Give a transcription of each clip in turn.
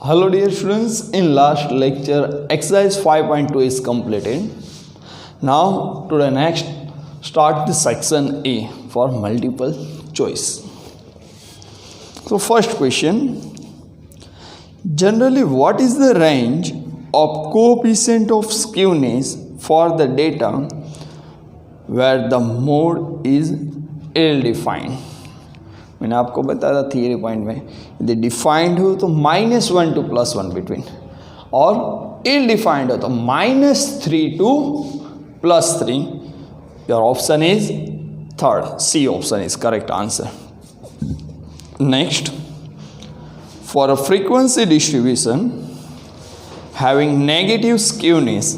Hello dear students, in last lecture exercise 5.2 is completed. Now to the next start the section A for multiple choice. So first question, generally what is the range of coefficient of skewness for the data where the mode is ill defined? मैंने आपको बताया था theory point में यदि defined हो तो -1 to +1 between और इल defined हो तो -3 to +3. Your option is third, C option is correct answer. Next, for a frequency distribution having negative skewness,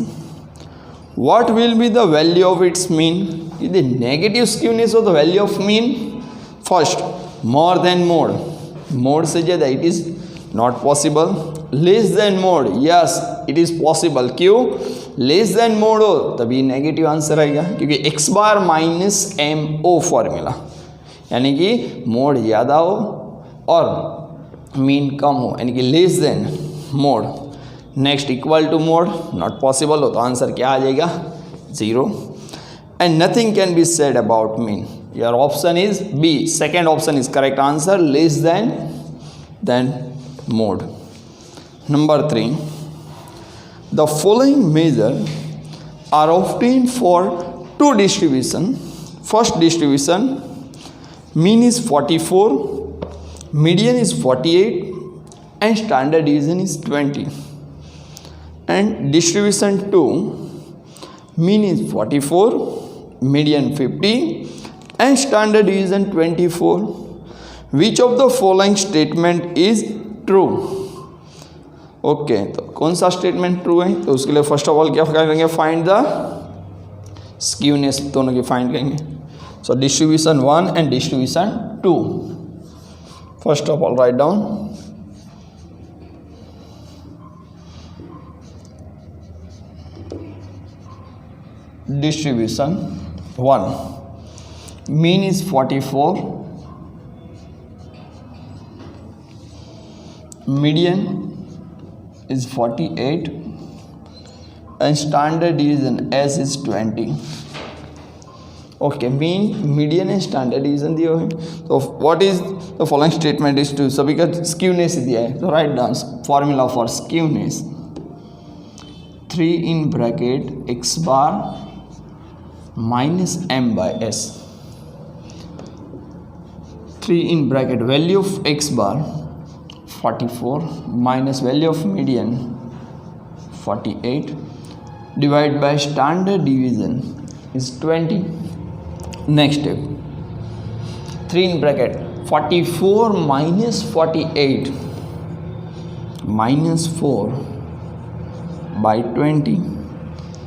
what will be the value of its mean? यदि negative skewness हो तो value of mean first more than mode से ज़्यादा it is not possible. less than mode, yes it is possible. क्यों? less than mode हो तभी negative answer आएगा क्योंकि x bar minus M O formula, यानी कि मोड ज़्यादा हो और मीन कम हो, यानी कि less than mode. Next, equal to mode not possible हो तो आंसर क्या आ जाएगा? 0. And nothing can be said about mean. Your option is B. Second option is correct answer. Less than mode. Number 3. The following measure are obtained for two distribution. First distribution, mean is 44, median is 48, and standard deviation is 20. And distribution 2, mean is 44, median 50. And standard deviation 24. Which of the following statement is true? Okay, तो कौन सा statement true है? तो उसके लिए first of all क्या करेंगे? Find the skewness, दोनों की फाइंड करेंगे. So distribution 1 and distribution 2. First of all write down distribution 1. mean is 44, median is 48, and standard deviation S is 20. Okay, mean, median and standard division दिया है. तो what is the following statement is true, सभी का skewness दिया है तो write down formula for skewness 3 in bracket x bar minus m by s. 3 in bracket value of x bar 44 minus value of median 48 divided by standard deviation is 20. Next step, 3 in bracket 44 minus 48 minus 4 by 20.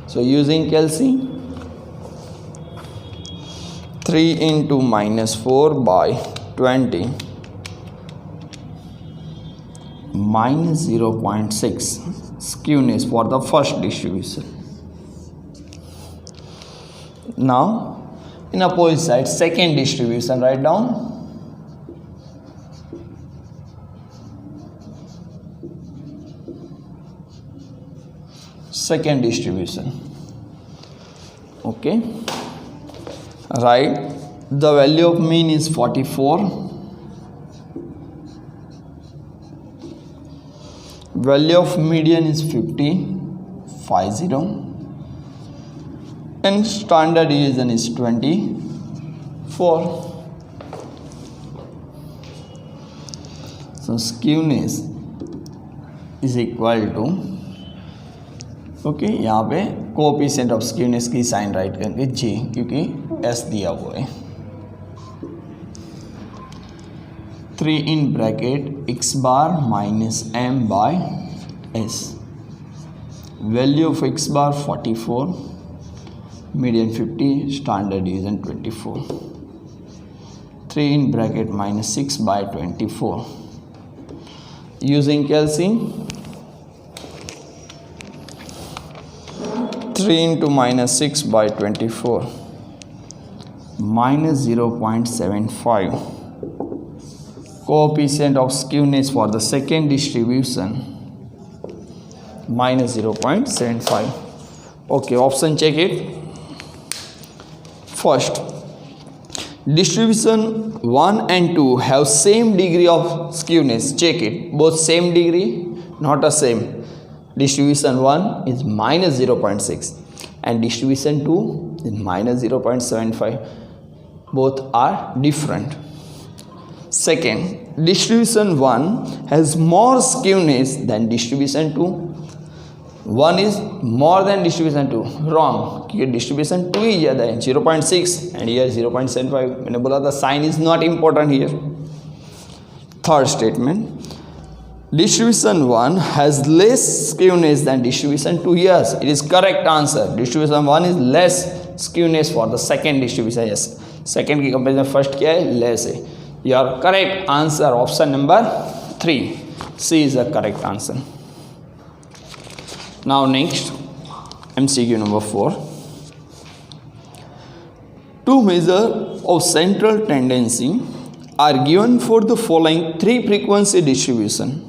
So using calci, 3 into minus 4 by 20 minus 0.6 skewness for the first distribution. Now in opposite side second distribution, write down second distribution. Okay, right, the value of mean is 44, value of median is 50, and standard deviation is 24. So skewness is equal to, okay, यहाँ पे coefficient of skewness की sign right करेंगे G, क्योंकि S दिया हुआ है. 3 in bracket x bar minus m by s. Value of x bar 44, median 50, standard deviation 24. 3 in bracket minus 6 by 24. Using calci, 3 into minus 6 by 24 minus 0.75 coefficient of skewness for the second distribution minus 0.75. Okay, option check it. First, distribution 1 and 2 have same degree of skewness. Check it. Both same degree, not the same. Distribution 1 is minus 0.6 and distribution 2 is minus 0.75. Both are different. Second, distribution 1 has more skewness than distribution 2. 1 is more than distribution 2. Wrong. Here distribution 2 is ज़्यादा है 0.6 and here 0.75. मैंने बोला था sign is not important here. Third statement, distribution 1 has less skewness than distribution 2. Yes, it is correct answer. Distribution 1 is less skewness for the second distribution. Yes, second की comparison first क्या है? Less है. Your correct answer option number 3. C is the correct answer. Now next, MCQ number 4. Two measures of central tendency are given for the following three frequency distribution.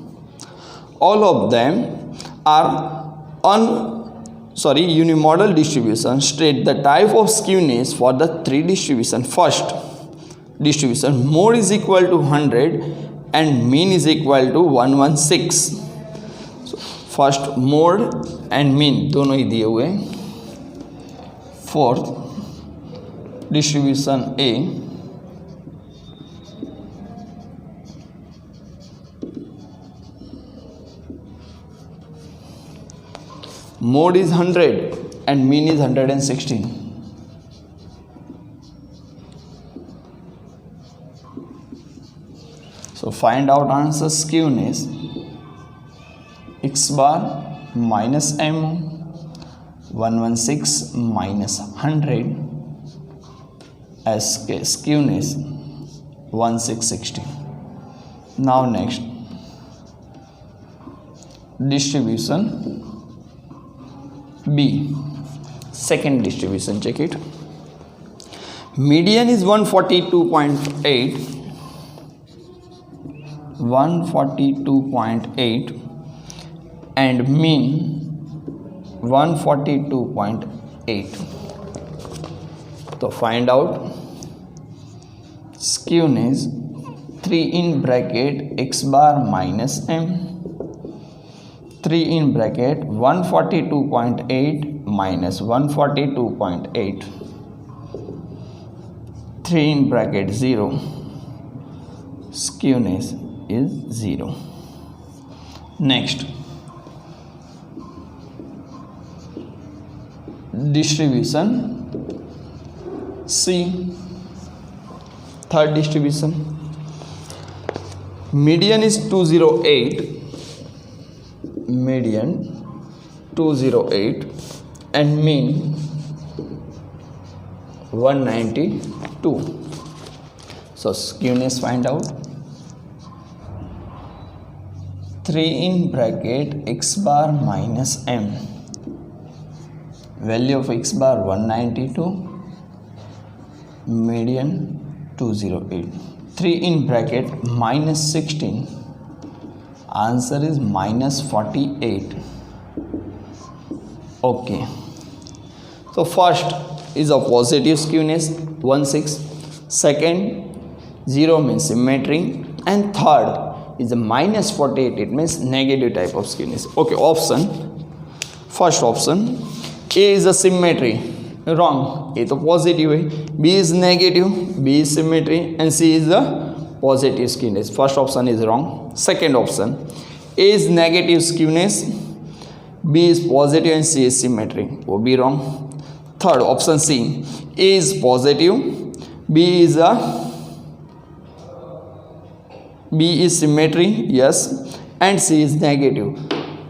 All of them are unimodal distribution. State the type of skewness for the three distribution. First distribution, mode is equal to 100 and mean is equal to 116. First mode and mean दोनों ही दिए हुए. Fourth distribution A, mode is 100 and mean is 116. So find out answer. Skewness x bar minus m 116 minus 100 as skewness 1660. Now next, distribution B, second distribution. Check it. Median is 142.8 and mean 142.8. So find out skewness 3 in bracket x bar minus m 3 in bracket 142.8 minus 142.8 3 in bracket 0. Skewness is 0. Next, distribution C, third distribution. Median is 208, median 208 and mean 192. So skewness find out. 3 in bracket x bar minus m, value of x bar 192, median 208. 3 in bracket minus 16, answer is minus 48. Okay, so first is a positive skewness 16, second 0 means symmetry, and third is a minus 48, it means negative type of skewness. Okay, option, first option, A is a symmetry. Wrong. A तो positive है, B is negative, B is symmetry, and C is the positive skewness. First option is wrong. Second option, A is negative skewness, B is positive, and C is symmetry. वो भी wrong. Third option C, A is positive, B is symmetry, yes, and C is negative.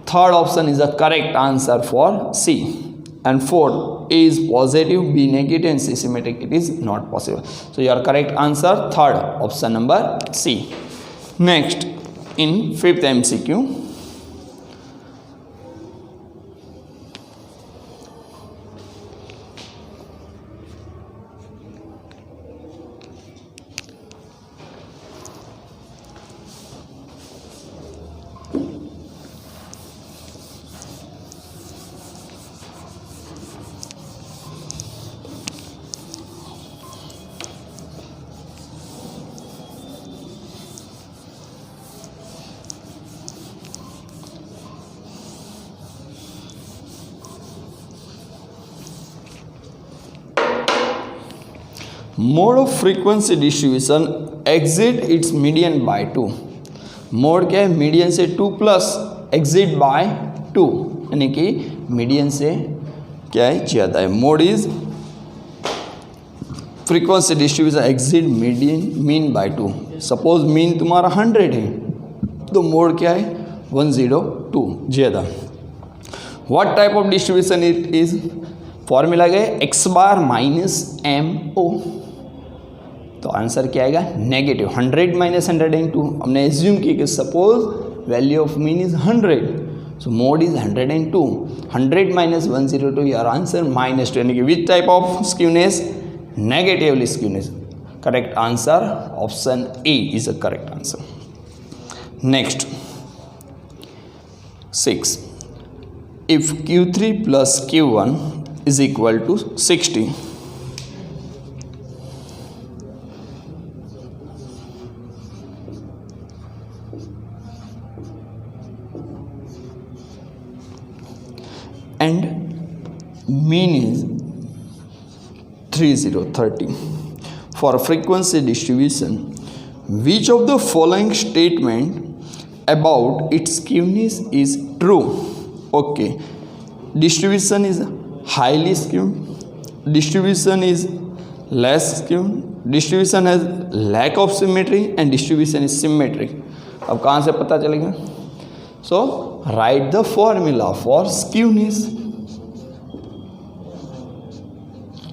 Third option is the correct answer for C. And fourth, A is positive, B negative, and C symmetric. It is not possible. So your correct answer third option number C. Next, in fifth MCQ, mode of frequency distribution exit its median by 2। Mode क्या है, median से 2 plus exit bye 2, यानी कि median से क्या है, ज़्यादा है। Mode is frequency distribution exit mean by 2। Suppose mean तुम्हारा 100 है तो मोड क्या है, 102 ज़्यादा। What type of distribution it is, formula गए x bar minus M O, तो आंसर क्या आएगा, नेगेटिव। 100 माइनस 102, हमने एज्यूम की कि suppose value of mean is 100, so mode is 102। 100 minus 102, your answer -2, यानी कि विच type of skewness, negatively skewness. Correct answer option A is a correct answer. Next 6, if Q3 plus Q1 is equal to 60, and mean is 30 for a frequency distribution, which of the following statement about its skewness is true? Okay, distribution is highly skewed, distribution is less skewed, distribution has lack of symmetry, and distribution is symmetric. अब कहाँ से पता चलेगा? So write the formula for skewness.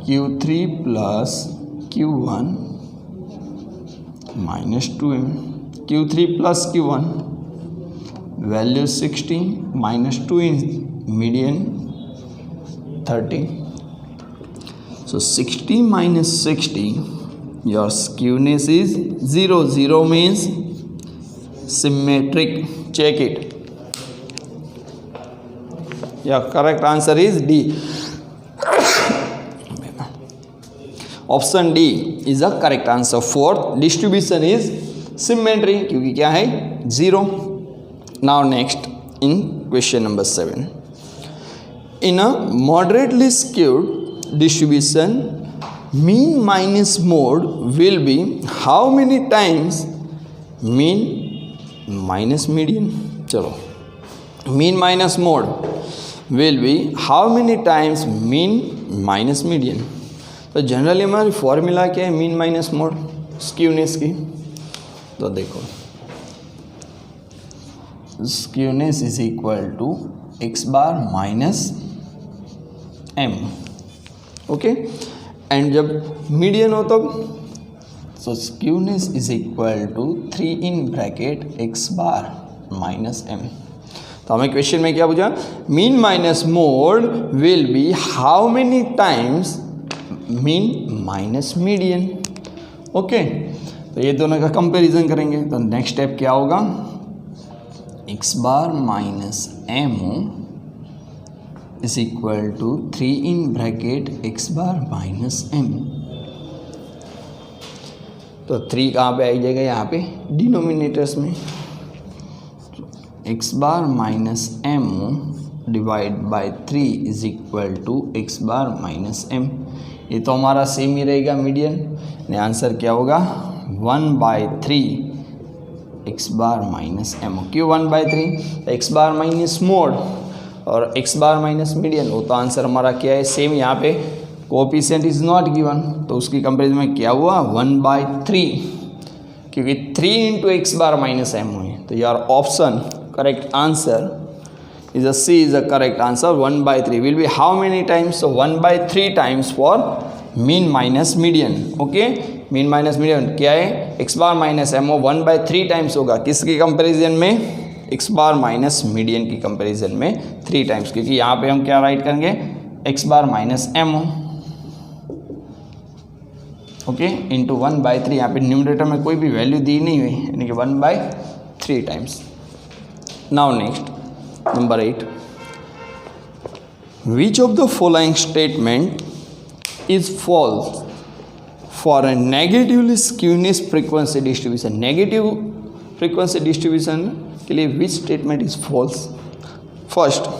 Q3 plus Q1 minus 2m, Q3 plus Q1 value 60 minus 2 in median 30, so 60 minus 60, your skewness is 0. 0 means symmetric. Check it. Yeah, correct answer is D. Option D is a correct answer. Fourth, distribution is symmetry, क्योंकि क्या है, 0। Now next in question number 7, in a moderately skewed distribution mean minus mode will be how many times mean minus median. चलो, mean minus mode will be how many times mean minus median. तो generally हमारी formula क्या है, mean minus mode skewness की। तो देखो, skewness is equal to x bar minus M. Okay, and जब median हो तब so skewness is equal to 3 in bracket x bar minus M. तो हमें क्वेश्चन में क्या पूछा, mean minus mode will be how many times mean minus median. Okay, तो ये दोनों का कंपैरिजन करेंगे। तो नेक्स्ट स्टेप क्या होगा, x bar minus m is equal to 3 in bracket x bar minus M. तो 3 कहाँ पे आई जाएगा, यहाँ पे डिनोमिनेटर्स में। X bar minus m divide by 3 is equal to x bar minus m. ये तो हमारा सेम ही रहेगा मीडियन, ने आंसर क्या होगा, 1/3 एक्स बार माइनस एम। क्यों 1/3, एक्स बार माइनस मोड और एक्स बार माइनस मीडियन, वो तो आंसर हमारा क्या है, सेम। यहाँ पे कोएफिशिएंट इज नॉट गिवन, तो उसकी कंपेरिजन में क्या हुआ, 1/3, क्योंकि 3 into x bar minus M हुई। तो यार option correct answer is a C is a correct answer. 1/3 will be how many times? So 1/3 times for mean minus median. Okay, mean minus median क्या है, x bar minus M 1/3 times होगा। किसकी comparison में, x bar minus median की comparison में 3 times, क्योंकि यहाँ पे हम क्या राइट करेंगे, x bar minus M okay into 1/3। यहाँ पे न्यूमरेटर में कोई भी वैल्यू दी नहीं हुई, यानी कि 1/3 times. Now next Number 8, which of the following statement is false for a negatively skewness frequency distribution? Negative frequency distribution के लिए which statement is false? First,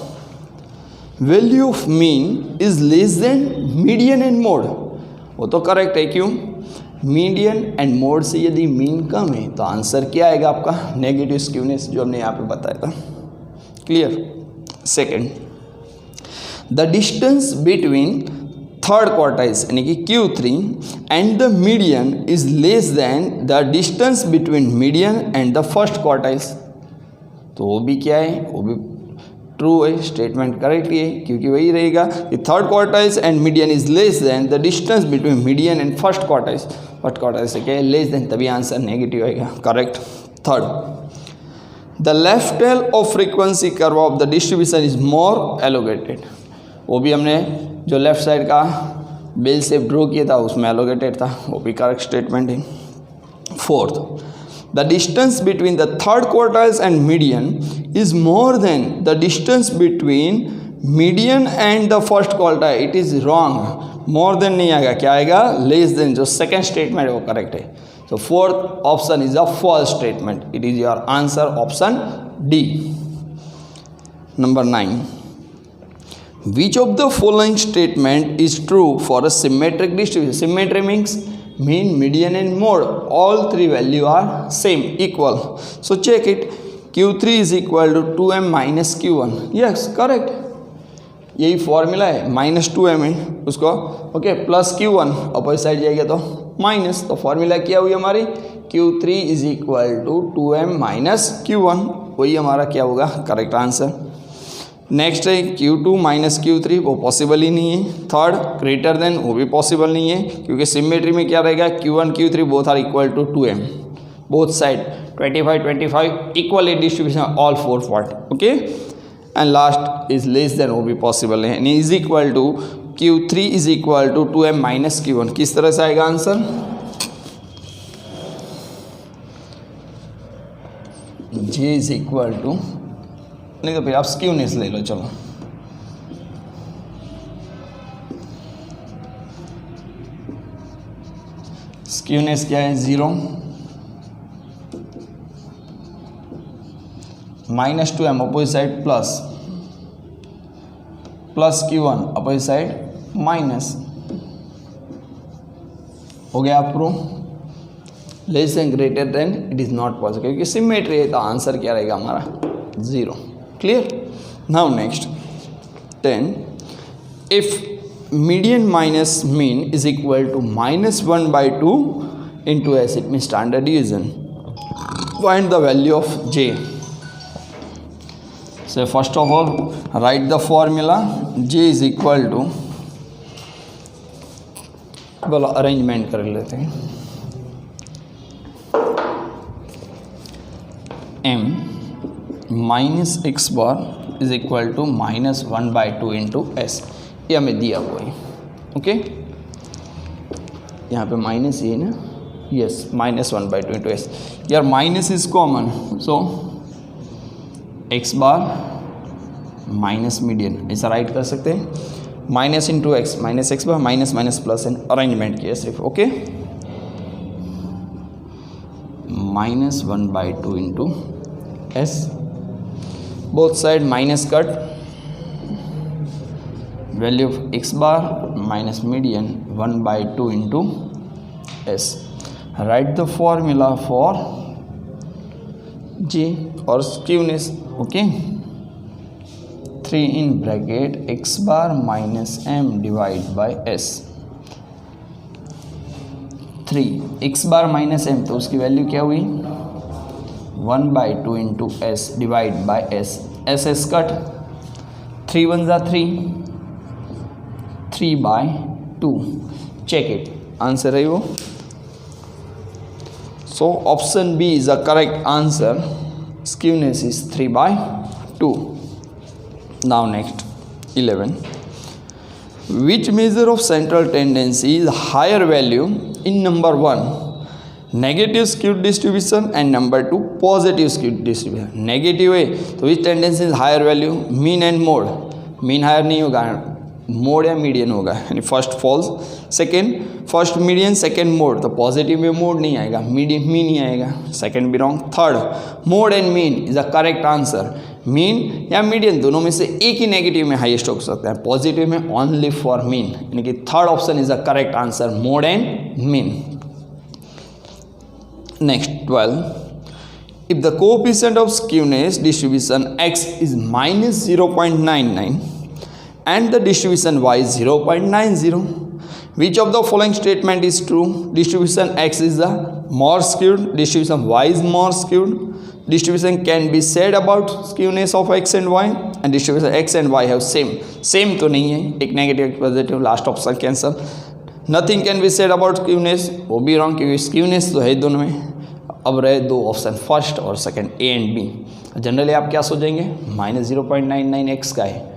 value of mean is less than median and mode, वो तो correct है। क्यों, median and mode से यदि mean कम है तो आंसर क्या आएगा आपका? नेगेटिव स्क्यूनेस, जो हमने यहाँ पे बताया था। Clear? Second, the distance between third quartiles यानी कि Q3 and the median is less than the distance between median and the first quartiles. तो वो भी क्या है? वो भी ट्रू है, स्टेटमेंट करेक्ट है, क्योंकि वही रहेगा कि third quartiles and median is less than the distance between median and first quartiles. First quartiles से क्या है? लेस देन, तभी आंसर नेगेटिव आएगा। Correct. Third, the left tail of frequency curve of the distribution is more elongated. वो भी हमने जो left side का बेल शेप ड्रॉ किया था उसमें एलोगेटेड था, वो भी करेक्ट स्टेटमेंट है। Fourth, the distance between the third quartiles and median is more than the distance between median and the first quartile. It is wrong. More than नहीं आएगा, क्या आएगा? Less than। जो सेकेंड स्टेटमेंट है वो correct है। So fourth option is a false statement. It is your answer, option D. Number 9. Which of the following statement is true for a symmetric distribution? Symmetry means mean, median and mode, all three value are same, equal. So check it. Q3 is equal to 2m minus Q1. Yes, correct. यही formula है, -2m है उसको, okay, plus Q1 opposite side जाएगा तो minus, तो formula क्या हुई हमारी? Q3 is equal to 2m minus Q1, वही हमारा क्या होगा? Correct answer. नेक्स्ट है Q2 माइनस Q3, वो पॉसिबल ही नहीं है। थर्ड, ग्रेटर देन, वो भी पॉसिबल नहीं है, क्योंकि सिमेट्री में क्या रहेगा? Q1 Q3 both are equal to 2m, both side 25 equal distribution all four part, okay. And last is less than, वो भी पॉसिबल है, यानी is equal to Q3 is equal to 2m minus Q1। किस तरह से आएगा आंसर? J is equal to, नहीं तो फिर आप स्क्यूनेस ले लो, चलो। स्क्यूनेस क्या है? 0 -2m opposite side plus Q1 opposite side minus, हो गया prove. Less than, greater than, it is not possible, क्योंकि सिमेट्री है, तो आंसर क्या रहेगा हमारा? 0। Clear? Now next 10. If median minus mean is equal to -1/2 into S, it means standard deviation. Find the value of J. So first of all, write the formula. J is equal to, बोलो arrangement कर लेते हैं। M minus x bar is equal to -1/2 into s, ये हमें दिया हुआ है, okay. यहाँ पे माइनस ये ना, यस, -1/2 इंटू एस। यार minus is common, so x bar minus median, ऐसा राइट कर सकते हैं। Minus into x, minus x bar minus minus plus and arrangement किया सिर्फ, okay. -1/2 into S, both side minus cut, value of x bar minus median 1/2 into s. Write the formula for J or skewness, okay. 3 in bracket x bar minus m divided by s। 3 x bar minus m, तो उसकी value क्या हुई? 1/2 into S divide by S, S S cut, 3 1 जा 3, 3/2। Check it, answer है वो। So option B is the correct answer, skewness is 3/2। Now next 11, which measure of central tendency is higher value in number 1 negative skewed distribution and number 2 positive skewed distribution. Negative है तो which tendency is higher value? Mean and mode. Mean higher नहीं होगा, mode या median होगा, यानी first false, second first median, second mode, तो positive में mode नहीं आएगा, मीडियन मीन ही आएगा, सेकेंड भी wrong. Third, mode and mean is the correct answer. Mean या मीडियन दोनों में से एक ही नेगेटिव में हाईएस्ट हो सकता है, पॉजिटिव में ओनली फॉर मीन, यानी कि third option is the correct answer, mode and mean. Next 12. If the coefficient of skewness distribution x is minus 0.99 and the distribution y is 0.90, which of the following statement is true? Distribution x is the more skewed, distribution y is more skewed. Distribution can be said about skewness of x and y, and distribution x and y have same तो नहीं है, एक negative एक positive, last option cancel. Nothing can be said about skewness, वो भी wrong क्योंकि skewness तो है दोनों में. अब रहे दो ऑप्शन, फर्स्ट और second, A and B. Generally आप क्या सोचेंगे, माइनस 0.99 एक्स का है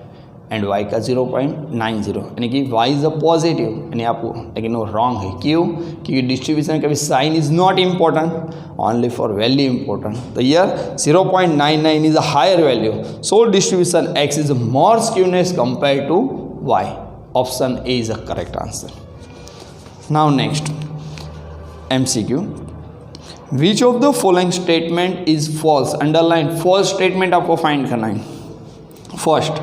एंड y का 0.90, यानी कि y इज़ अ पॉजिटिव, यानी आपको, लेकिन वो रॉन्ग है. क्यों? क्योंकि डिस्ट्रीब्यूशन का भी sign is not important, only for value important. तो year 0.99 is a higher value, so distribution x is more skewness compare to y. Option A is a correct answer. Now next MCQ. Which of the following statement is false? Underline false statement आपको find करना है. First,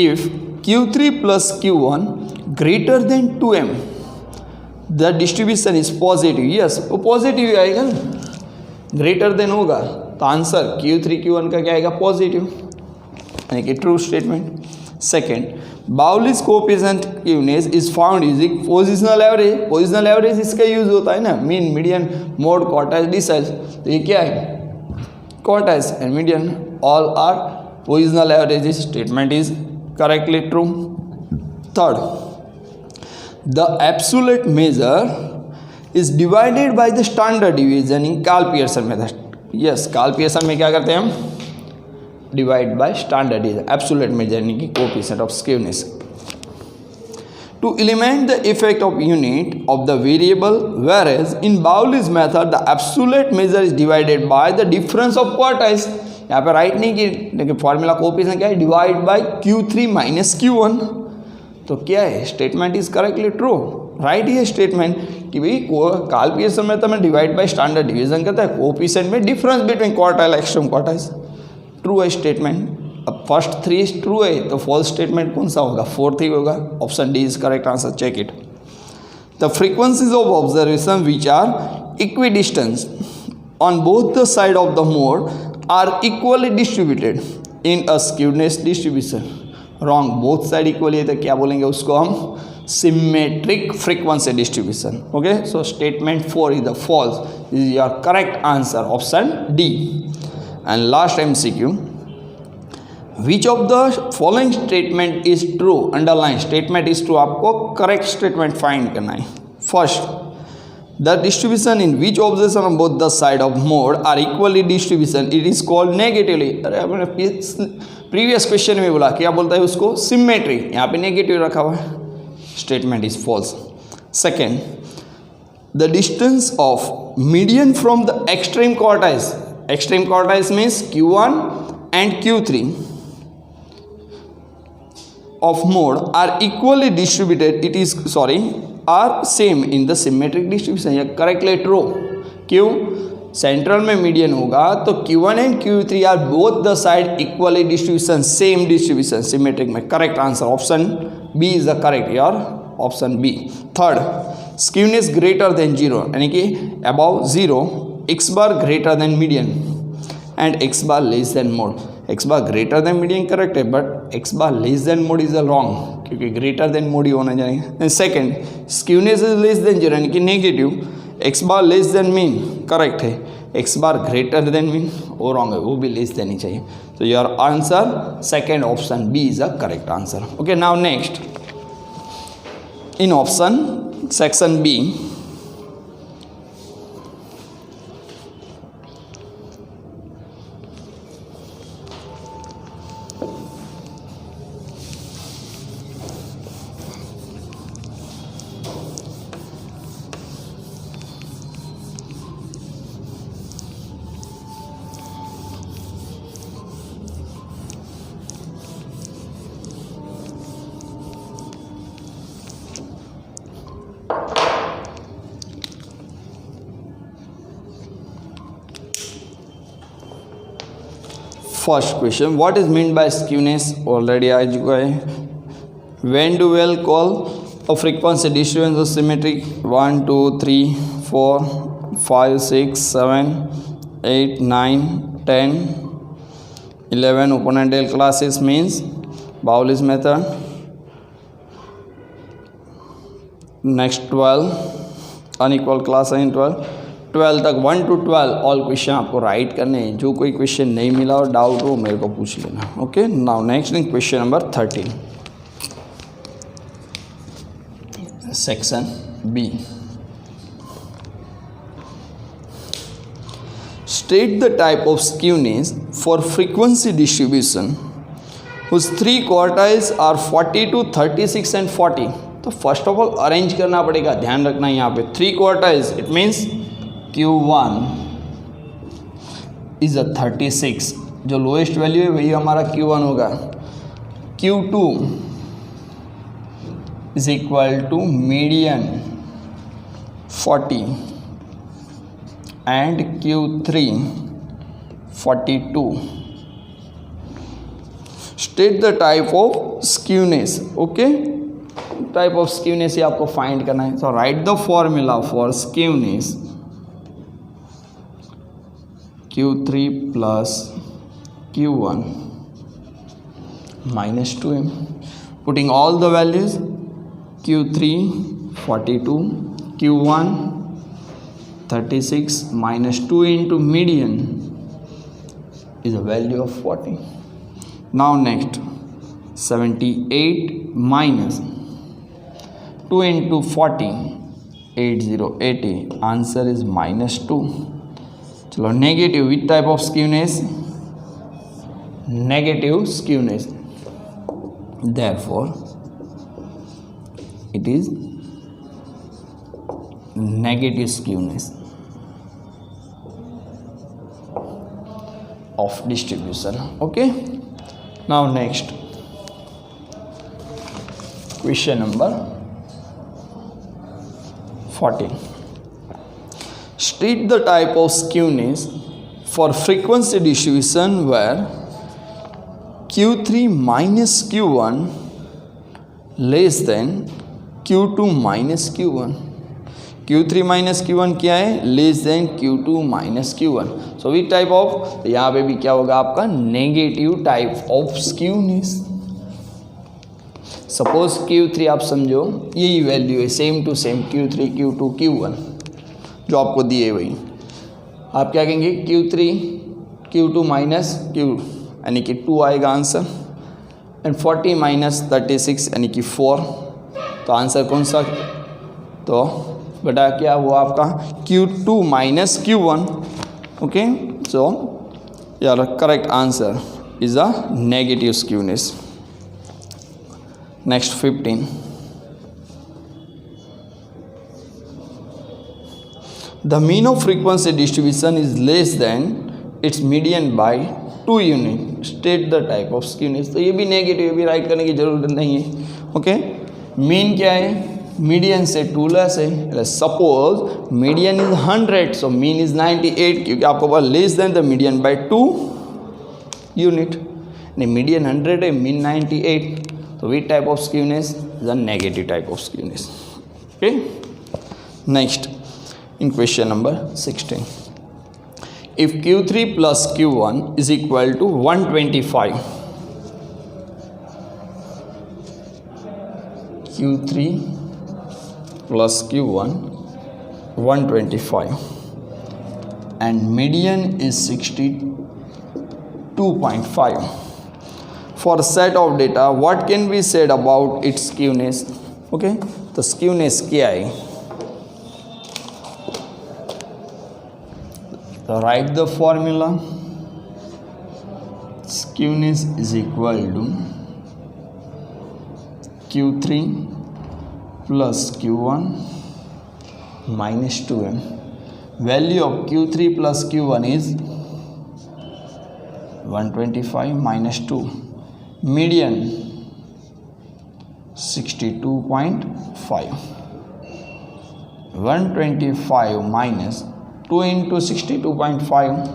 if q3 plus q1 greater than 2m the distribution is positive. yes, वो positive ही आएगा ना, greater than होगा तो answer q3 q1 का क्या आएगा, पॉजिटिव, यानी कि true statement. Second, Bowley's coefficient skewness is found using positional average. Positional average इसका यूज होता है ना, mean, median, mode, quartile, decile. तो ये क्या है, quartiles and median all are positional average. Statement is correctly true. Third, the absolute measure is divided by the standard deviation in Karl-Pearson method. yes, Karl-Pearson में क्या करते हैं हम, divide by standard deviation, absolute measure यानी कि coefficient of skewness. To eliminate the effect of unit of the variable, whereas in Bowley's method the absolute measure is divided by the difference of quartiles. यहाँ पे right नहीं की, लेकिन formula coefficient क्या है, divide by q3 minus q1. तो क्या है, statement is correctly true. Right है स्टेटमेंट कि भाई कार्ल-पियर्सन में तो मैं डिवाइड बाय स्टैंडर्ड डिवीजन करता है, कोएफिशिएंट में difference between quartile extreme quartiles. True है स्टेटमेंट. अब फर्स्ट 3 ट्रू है तो फॉल्स स्टेटमेंट कौन सा होगा, फोर्थ ही होगा. Option D is correct answer. Check it. The frequencies of observation which are equidistance on both the side of the mode are equally distributed in a skewness distribution. wrong, both side equally है तो क्या बोलेंगे उसको हम, symmetric frequency distribution. okay, so statement 4 is the false. This is your correct answer, option D. And last MCQ, which of the following statement is true? underline statement is true, आपको correct statement find करना है. first, the distribution in which observation on both the side of mode are equally distribution, it is called negatively. अरे अपने previous question में बोला, क्या बोलता है उसको, सिमेट्री. यहाँ पे नेगेटिव रखा हुआ है. Statement is false. Second, the distance of median from the extreme quartiles. Extreme quartiles means q1 and q3 of mode are equally distributed, it is are same in the symmetric distribution. यह correctly true. क्यों, central में median होगा तो q1 and q3 are both the side equally distribution, same distribution, symmetric में. Correct answer option B is the correct, your option B. Third, skewness greater than 0 यानी कि above 0, x bar greater than median and x bar less than mode. x bar greater than median correct है, but x bar less than mode is a wrong, क्योंकि greater than mode ही होना चाहिए. Second, skewness is less than 0 यानी कि negative. x bar less than mean correct है, x bar greater than mean वो wrong है, वो भी लेस देनी चाहिए. तो your answer second option B is a correct answer. Okay, now next in option section B, first question, what is mean by skewness? Already आ चुका है. When do well call a frequency distribution of symmetric? 1 2 3 4 5, 6, 7, 8, 9, 10, 11 open and tail classes means Bowley's method. Next 12 unequal class है 12 तक 1 to 12 all question आपको right करने हैं. जो कोई क्वेश्चन नहीं मिला और डाउट हो मेरे को पूछ लेना. Okay, now next in question number 13 section B. State the type of skewness for frequency distribution whose three quartiles are 42, 36 and 40. तो फर्स्ट ऑफ ऑल अरेंज करना पड़ेगा. ध्यान रखना यहाँ पे 3 quartiles it means Q1 is a 36. जो lowest value है वही हमारा Q1 होगा. Q2 is equal to median 40 and Q3 42. State the type of skewness. Okay, type of skewness ये आपको फाइंड करना है. So write the formula for skewness. Q3 plus Q1 minus 2m. Putting all the values, Q3 42, Q1 36 minus 2 into median is a value of 40. Now next 78 minus 2 into 40 80 answer is minus 2. चलो negative with type of skewness negative skewness therefore it is negative skewness of distribution. Okay, now next question number 14. State the type of skewness for frequency distribution where Q3 minus Q1 less than Q2 minus Q1. Q3 minus Q1 क्या है? Less then Q2 minus Q1. So which type of, तो यहाँ पे भी क्या होगा आपका negative type of skewness. Suppose Q3 आप समझो यही वैल्यू है same to same Q3 Q2 Q1 जो आपको दिए वही. आप क्या कहेंगे Q3 Q2 माइनस Q यानी कि 2 आएगा आंसर. एंड 40 माइनस 36 यानी कि 4. तो आंसर कौन सा? तो बेटा क्या हुआ आपका Q2 माइनस Q1. ओके, सो यार correct answer is a negative skewness. Next 15. The mean of frequency distribution is less than its median by 2 unit. State the type of skewness. तो ये भी नेगेटिव भी राइट करने की जरूरत नहीं है. ओके, मीन क्या है? मीडियन से 2 लेस है. Suppose median is 100 so mean is 98 क्योंकि आपको पास less than the median by 2 unit. नहीं, मीडियन 100 है, मीन 98. तो which type of skewness? The negative type of skewness. Okay, next in question number 16. If Q3 plus Q1 is equal to 125, Q3 plus Q1 125 and median is 62.5. For a set of data what can be said about its skewness? Okay, तो skewness क्या है? तो write the formula. Skewness is equal to Q3 plus Q1 minus 2m. Value of Q3 plus Q1 is 125 minus 2. Median 62.5. 125 minus 2 into 62.5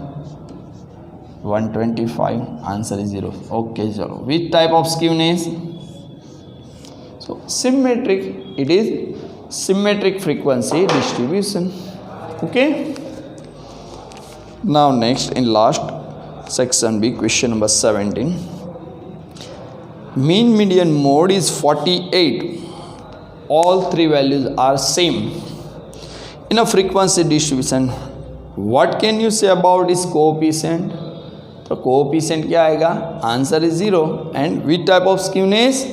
125. Answer is 0. Okay, chalo. Which type of skewness? So symmetric, it is symmetric frequency distribution. Okay. Now next in last section B, question number 17. Mean median mode is 48. All three values are same. In a frequency distribution, what can you say about its coefficient? तो coefficient क्या आएगा? Answer is 0. And which type of skewness?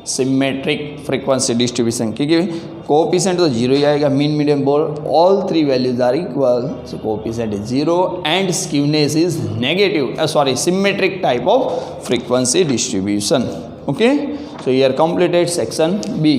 Symmetric frequency distribution, क्योंकि coefficient तो 0 ही आएगा. Mean median mode all three values are equal, so coefficient is 0 and skewness is negative, sorry symmetric type of frequency distribution. Okay, so here completed section B.